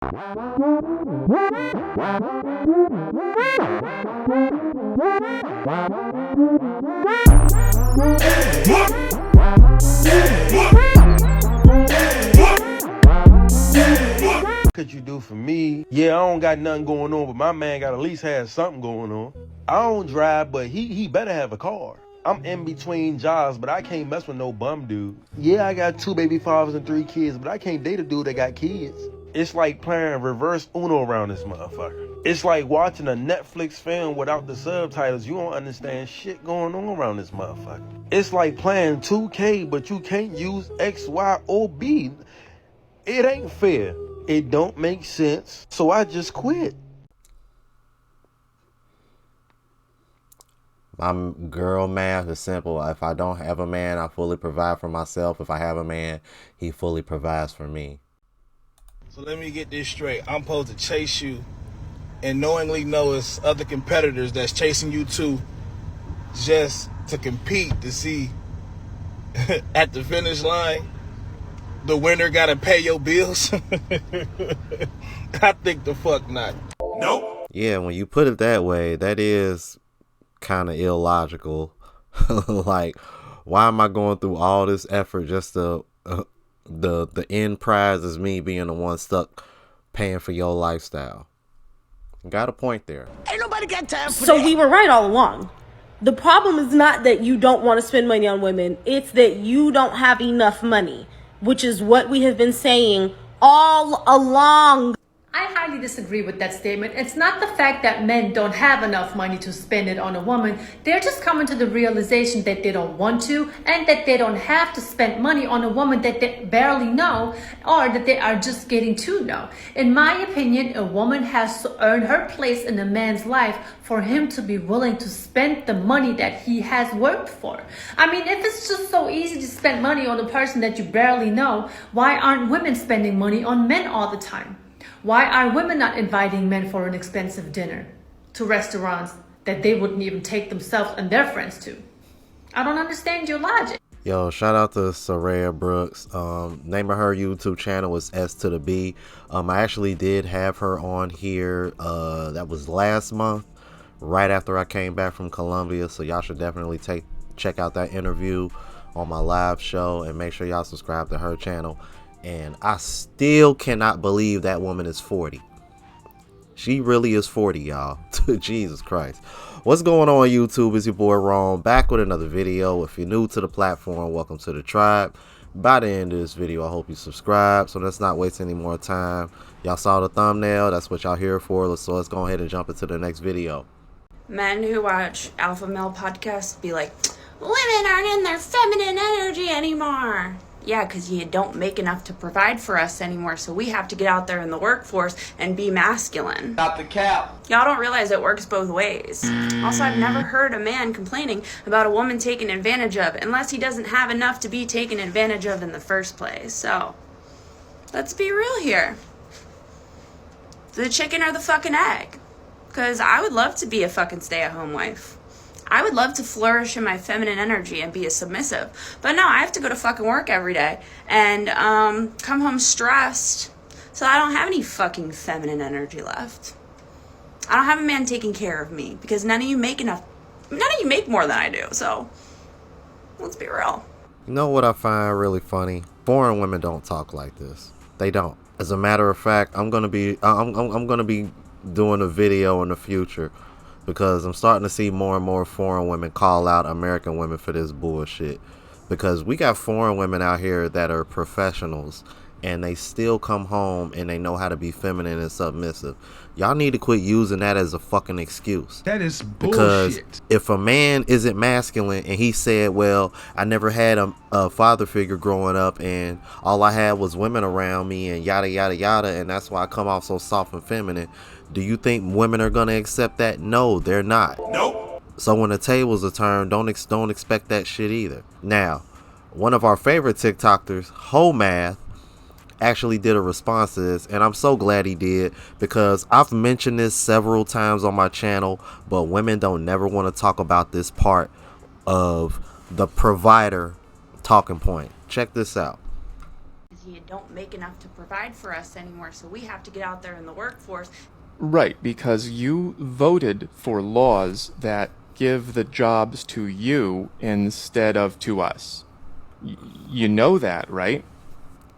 Could you do for me? Yeah, I don't got nothing going on, but my man got at least have something going on. I don't drive, but he better have a car. I'm in between jobs, but I can't mess with no bum dude. Yeah, I got 2 baby fathers and 3 kids, but I can't date a dude that got kids. It's like playing reverse Uno around this motherfucker. It's like watching a Netflix film without the subtitles. You don't understand shit going on around this motherfucker. It's like playing 2K, but you can't use X, Y, or B. It ain't fair. It don't make sense. So I just quit. My girl math is simple. If I don't have a man, I fully provide for myself. If I have a man, he fully provides for me. So let me get this straight. I'm supposed to chase you and knowingly know it's other competitors that's chasing you too, just to compete to see at the finish line the winner gotta pay your bills? I think the fuck not. Nope. Yeah, when you put it that way, that is kind of illogical. Like, why am I going through all this effort just to the end prize is me being the one stuck paying for your lifestyle? Got a point there. Ain't nobody got time for So that. we were right all along. The problem is not that you don't want to spend money on women. It's that you don't have enough money, which is what we have been saying all along. I highly disagree with that statement. It's not the fact that men don't have enough money to spend it on a woman. They're just coming to the realization that they don't want to, and that they don't have to spend money on a woman that they barely know, or that they are just getting to know. In my opinion, a woman has to earn her place in a man's life for him to be willing to spend the money that he has worked for. I mean, if it's just so easy to spend money on a person that you barely know, why aren't women spending money on men all the time? Why are women not inviting men for an expensive dinner to restaurants that they wouldn't even take themselves and their friends to? I don't understand your logic. Yo, shout out to Soraya Brooks. Name of her YouTube channel is S to the B. I actually did have her on here. That was last month, right after I came back from Colombia. So y'all should definitely check out that interview on my live show, and make sure y'all subscribe to her channel. And I still cannot believe that woman is 40. She really is 40, y'all. Jesus Christ. What's going on, YouTube? It's your boy Ron, back with another video. If you're new to the platform, welcome to the tribe. By the end of this video, I hope you subscribe. So let's not waste any more time. Y'all saw the thumbnail. That's what y'all here for. So let's go ahead and jump into the next video. Men who watch alpha male podcasts be like, women aren't in their feminine energy anymore. Yeah, because you don't make enough to provide for us anymore, so we have to get out there in the workforce and be masculine. Not the cap. Y'all don't realize it works both ways. Also, I've never heard a man complaining about a woman taken advantage of unless he doesn't have enough to be taken advantage of in the first place. So, let's be real here. The chicken or the fucking egg? Because I would love to be a fucking stay-at-home wife. I would love to flourish in my feminine energy and be a submissive. But no, I have to go to fucking work every day and come home stressed. So I don't have any fucking feminine energy left. I don't have a man taking care of me because none of you make enough. None of you make more than I do. So let's be real. You know what I find really funny? Foreign women don't talk like this. They don't. As a matter of fact, I'm gonna be doing a video in the future, because I'm starting to see more and more foreign women call out American women for this bullshit. Because we got foreign women out here that are professionals, and they still come home and they know how to be feminine and submissive. Y'all need to quit using that as a fucking excuse. That is bullshit. Because if a man isn't masculine and he said, well, I never had a father figure growing up and all I had was women around me and yada yada yada, and that's why I come off so soft and feminine, do you think women are going to accept that? No, they're not. Nope. So when the tables are turned, don't expect that shit either. Now, one of our favorite TikTokers, Math, actually did a response to this, and I'm so glad he did, because I've mentioned this several times on my channel, but women don't never want to talk about this part of the provider talking point. Check this out. you don't make enough to provide for us anymore, so we have to get out there in the workforce. Right, because you voted for laws that give the jobs to you instead of to us. You know that, right?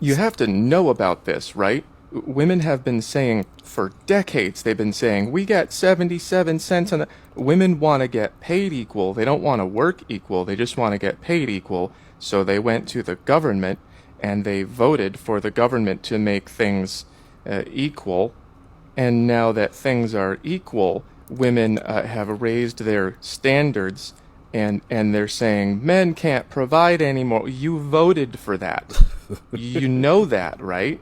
You have to know about this, right? Women have been saying for decades, they've been saying, we get 77 cents on the... Women want to get paid equal. They don't want to work equal. They just want to get paid equal. So they went to the government and they voted for the government to make things equal. And now that things are equal, women have raised their standards, and they're saying men can't provide anymore. You voted for that. You know that, right?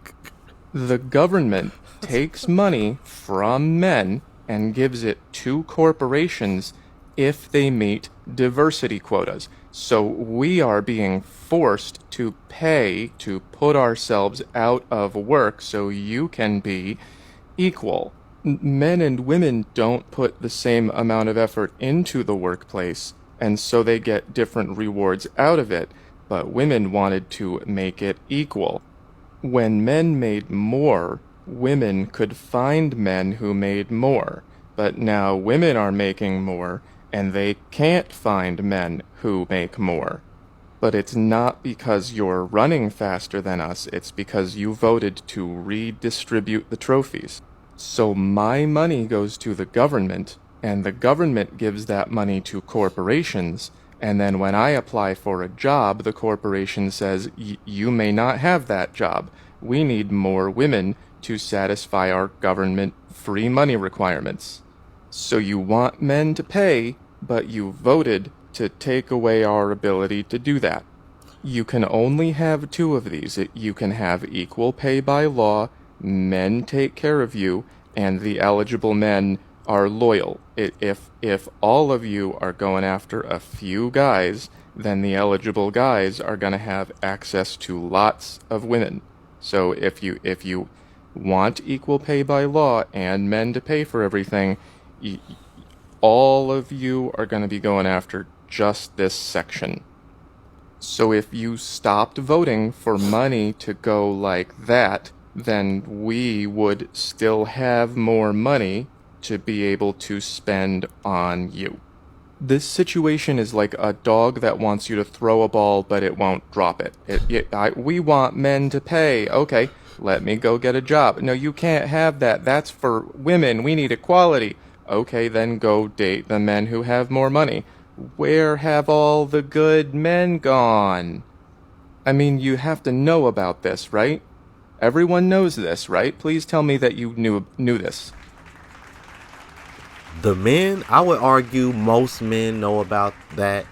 The government takes money from men and gives it to corporations if they meet diversity quotas. So we are being forced to pay to put ourselves out of work so you can be equal. Men and women don't put the same amount of effort into the workplace, and so they get different rewards out of it, but women wanted to make it equal. When men made more, women could find men who made more, but now women are making more, and they can't find men who make more. But it's not because you're running faster than us, it's because you voted to redistribute the trophies. So my money goes to the government, and the government gives that money to corporations, and then when I apply for a job, the corporation says, you may not have that job. We need more women to satisfy our government free money requirements. So you want men to pay, but you voted to take away our ability to do that. You can only have two of these. You can have equal pay by law, men take care of you, and the eligible men are loyal. If all of you are going after a few guys, then the eligible guys are going to have access to lots of women. So if you want equal pay by law and men to pay for everything, all of you are going to be going after just this section. So if you stopped voting for money to go like that, then we would still have more money to be able to spend on you. This situation is like a dog that wants you to throw a ball, but it won't drop it. We want men to pay. Okay, let me go get a job. No, you can't have that. That's for women. We need equality. Okay, then go date the men who have more money. Where have all the good men gone? I mean, you have to know about this, right? Everyone knows this, right? Please tell me that you knew this. The men, I would argue most men know about that.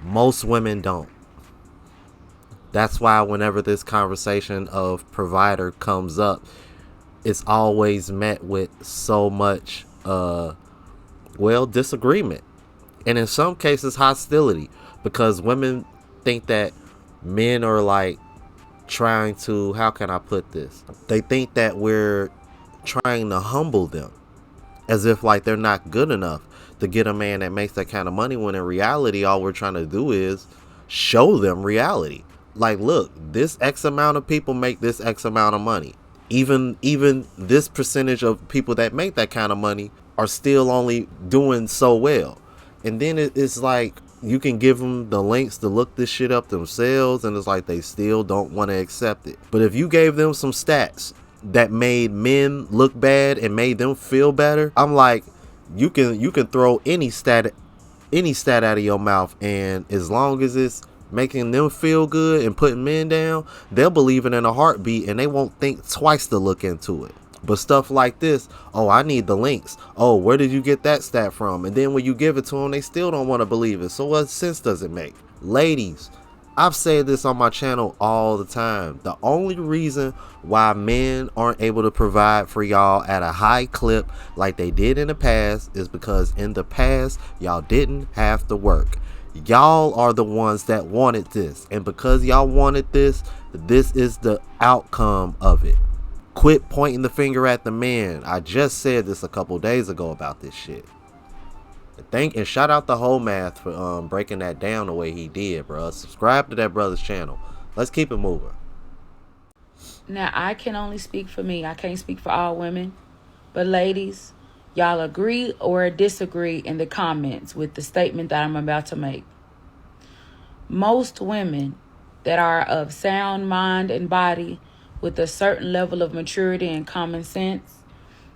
Most women don't. That's why whenever this conversation of provider comes up, it's always met with so much, disagreement. And in some cases, hostility. Because women think that men are like trying to, how can I put this? They think that we're trying to humble them. As if like they're not good enough to get a man that makes that kind of money, when in reality, all we're trying to do is show them reality. Like, look, this X amount of people make this X amount of money. Even this percentage of people that make that kind of money are still only doing so well. And then it's like you can give them the links to look this shit up themselves, and it's like they still don't want to accept it. But if you gave them some stats that made men look bad and made them feel better, I'm like, you can throw any stat out of your mouth, and as long as it's making them feel good and putting men down, they'll believe it in a heartbeat, and they won't think twice to look into it. But stuff like this, oh, I need the links. Oh, where did you get that stat from? And then when you give it to them, they still don't want to believe it. So what sense does it make? Ladies, I've said this on my channel all the time. The only reason why men aren't able to provide for y'all at a high clip like they did in the past is because in the past, y'all didn't have to work. Y'all are the ones that wanted this. And because y'all wanted this, this is the outcome of it. Quit pointing the finger at the men. I just said this a couple days ago about this shit. And shout out the whole math for breaking that down the way he did, bro. Subscribe to that brother's channel. Let's keep it moving. Now, I can only speak for me. I can't speak for all women. But ladies, y'all agree or disagree in the comments with the statement that I'm about to make. Most women that are of sound mind and body with a certain level of maturity and common sense,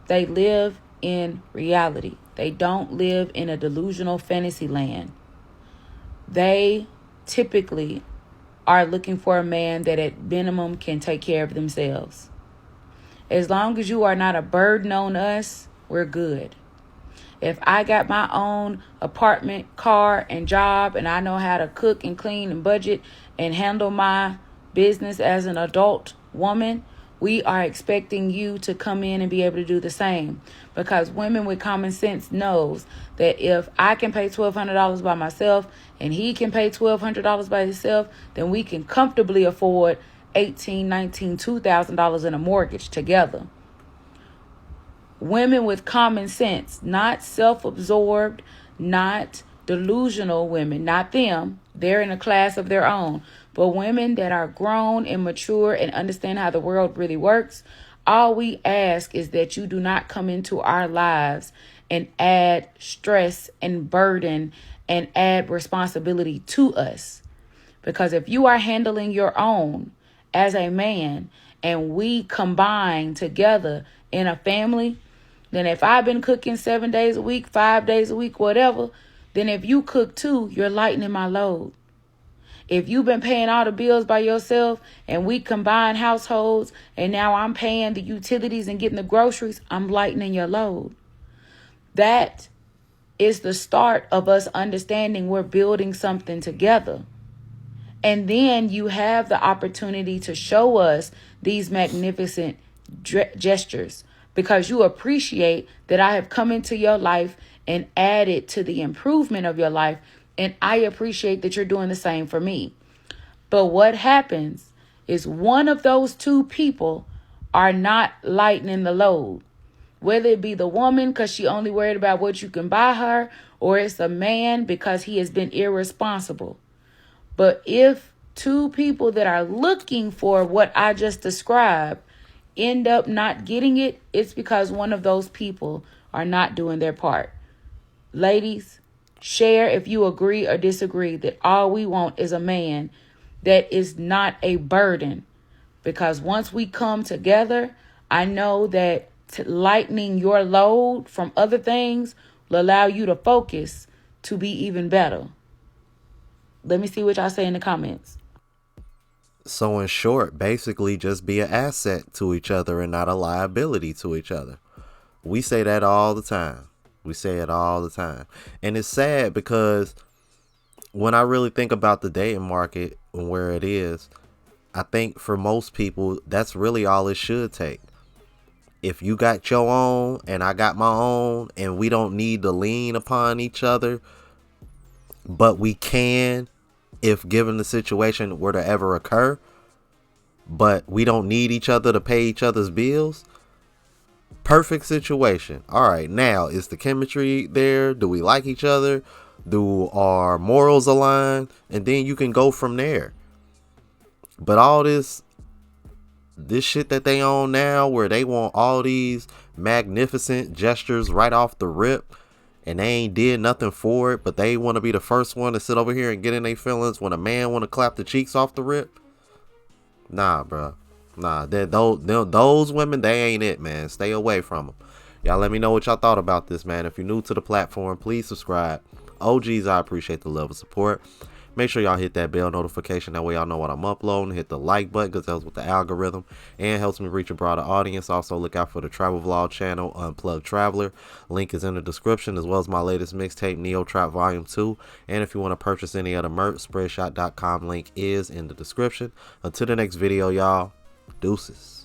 they live in reality. They don't live in a delusional fantasy land. They typically are looking for a man that at minimum can take care of themselves. As long as you are not a burden on us, we're good. If I got my own apartment, car, and job, and I know how to cook and clean and budget and handle my business as an adult woman, we are expecting you to come in and be able to do the same. Because women with common sense knows that if I can pay $1,200 by myself and he can pay $1,200 by himself, then we can comfortably afford $1,800, $1,900, $2,000 in a mortgage together. Women with common sense, not self-absorbed, not delusional women, not them. They're in a class of their own. But women that are grown and mature and understand how the world really works, all we ask is that you do not come into our lives and add stress and burden and add responsibility to us. Because if you are handling your own as a man and we combine together in a family, then if I've been cooking 7 days a week, 5 days a week, whatever, then if you cook too, you're lightening my load. If you've been paying all the bills by yourself and we combine households and now I'm paying the utilities and getting the groceries, I'm lightening your load. That is the start of us understanding we're building something together. And then you have the opportunity to show us these magnificent gestures because you appreciate that I have come into your life and added to the improvement of your life. And I appreciate that you're doing the same for me. But what happens is one of those two people are not lightening the load. Whether it be the woman because she only worried about what you can buy her, or it's a man because he has been irresponsible. But if two people that are looking for what I just described end up not getting it, it's because one of those people are not doing their part. Ladies, share if you agree or disagree that all we want is a man that is not a burden. Because once we come together, I know that lightening your load from other things will allow you to focus to be even better. Let me see what y'all say in the comments. So in short, basically just be an asset to each other and not a liability to each other. We say that all the time. We say it all the time. And it's sad because when I really think about the dating market and where it is, I think for most people, that's really all it should take. If you got your own and I got my own and we don't need to lean upon each other, but we can if given the situation were to ever occur, but we don't need each other to pay each other's bills. Perfect situation. All right, now is the chemistry there? Do we like each other? Do our morals align? And then you can go from there. But all this shit that they own now, where they want all these magnificent gestures right off the rip, and they ain't did nothing for it, but they want to be the first one to sit over here and get in their feelings when a man want to clap the cheeks off the rip. Nah, bro. Nah, those women, they ain't it, man. Stay away from them. Y'all let me know what y'all thought about this, man. If you're new to the platform, please subscribe. OGs, I appreciate the love and support. Make sure y'all hit that bell notification. That way y'all know what I'm uploading. Hit the like button because that helps with the algorithm and helps me reach a broader audience. Also, look out for the travel vlog channel, Unplugged Traveler. Link is in the description, as well as my latest mixtape, Neo Trap Volume 2. And if you want to purchase any of the merch, spreadshot.com link is in the description. Until the next video, y'all. Deuces.